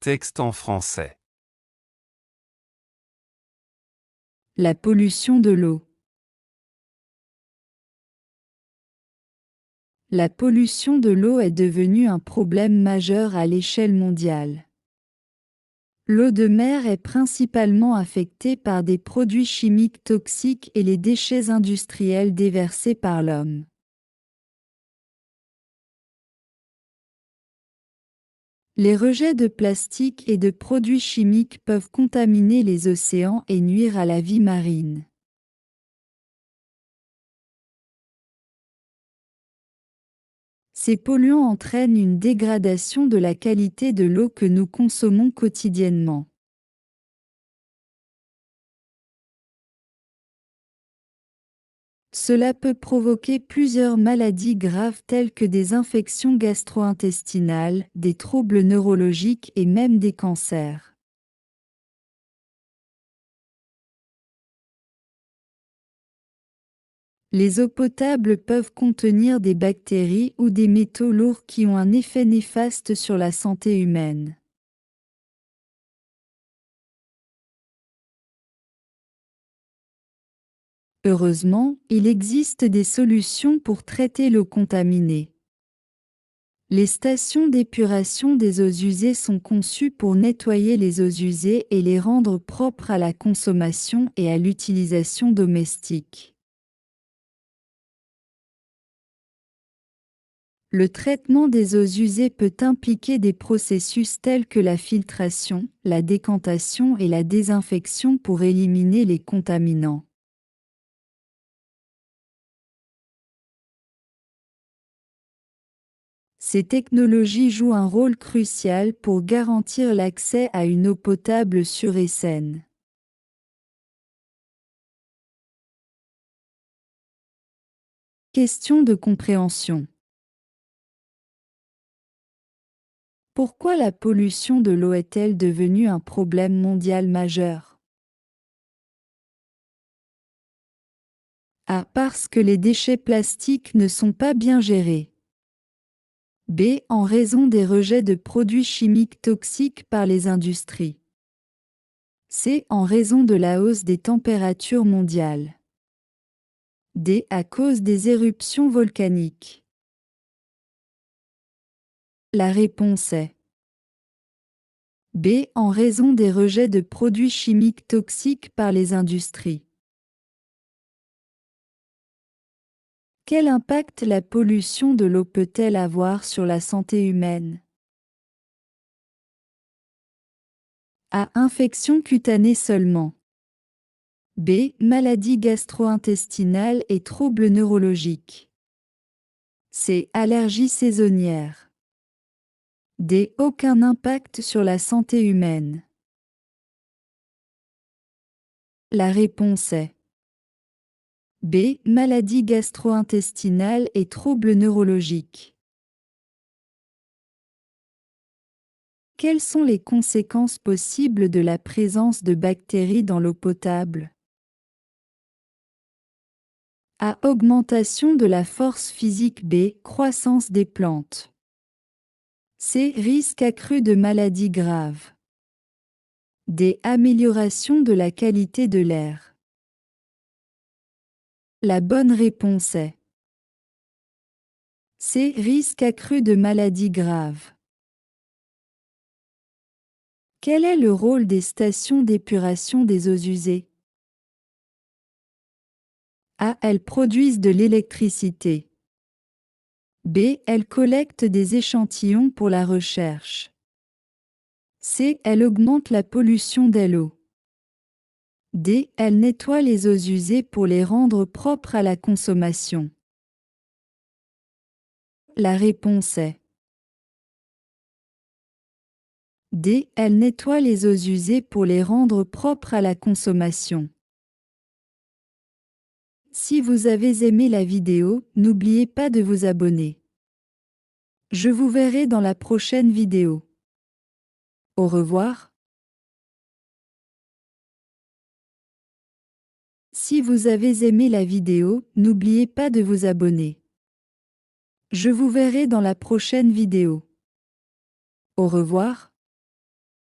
Texte en français. La pollution de l'eau. La pollution de l'eau est devenue un problème majeur à l'échelle mondiale. L'eau de mer est principalement affectée par des produits chimiques toxiques et les déchets industriels déversés par l'homme. Les rejets de plastique et de produits chimiques peuvent contaminer les océans et nuire à la vie marine. Ces polluants entraînent une dégradation de la qualité de l'eau que nous consommons quotidiennement. Cela peut provoquer plusieurs maladies graves telles que des infections gastro-intestinales, des troubles neurologiques et même des cancers. Les eaux potables peuvent contenir des bactéries ou des métaux lourds qui ont un effet néfaste sur la santé humaine. Heureusement, il existe des solutions pour traiter l'eau contaminée. Les stations d'épuration des eaux usées sont conçues pour nettoyer les eaux usées et les rendre propres à la consommation et à l'utilisation domestique. Le traitement des eaux usées peut impliquer des processus tels que la filtration, la décantation et la désinfection pour éliminer les contaminants. Ces technologies jouent un rôle crucial pour garantir l'accès à une eau potable sûre et saine. Question de compréhension. Pourquoi la pollution de l'eau est-elle devenue un problème mondial majeur? A. Parce que les déchets plastiques ne sont pas bien gérés. B. En raison des rejets de produits chimiques toxiques par les industries. C. En raison de la hausse des températures mondiales. D. À cause des éruptions volcaniques. La réponse est B. En raison des rejets de produits chimiques toxiques par les industries. Quel impact la pollution de l'eau peut-elle avoir sur la santé humaine? A. Infection cutanée seulement. B. Maladies gastro-intestinales et troubles neurologiques. C. Allergies saisonnières. D. Aucun impact sur la santé humaine. La réponse est B. Maladies gastro-intestinales et troubles neurologiques. Quelles sont les conséquences possibles de la présence de bactéries dans l'eau potable? A. Augmentation de la force physique. B. Croissance des plantes. C. Risque accru de maladies graves. D. Amélioration de la qualité de l'air. La bonne réponse est C. Risque accru de maladies graves. Quel est le rôle des stations d'épuration des eaux usées? A. Elles produisent de l'électricité. B. Elles collectent des échantillons pour la recherche. C. Elles augmentent la pollution des eaux. D. Elles nettoient les eaux usées pour les rendre propres à la consommation. La réponse est D. Elles nettoient les eaux usées pour les rendre propres à la consommation. Si vous avez aimé la vidéo, n'oubliez pas de vous abonner. Je vous verrai dans la prochaine vidéo. Au revoir. Si vous avez aimé la vidéo, n'oubliez pas de vous abonner. Je vous verrai dans la prochaine vidéo. Au revoir.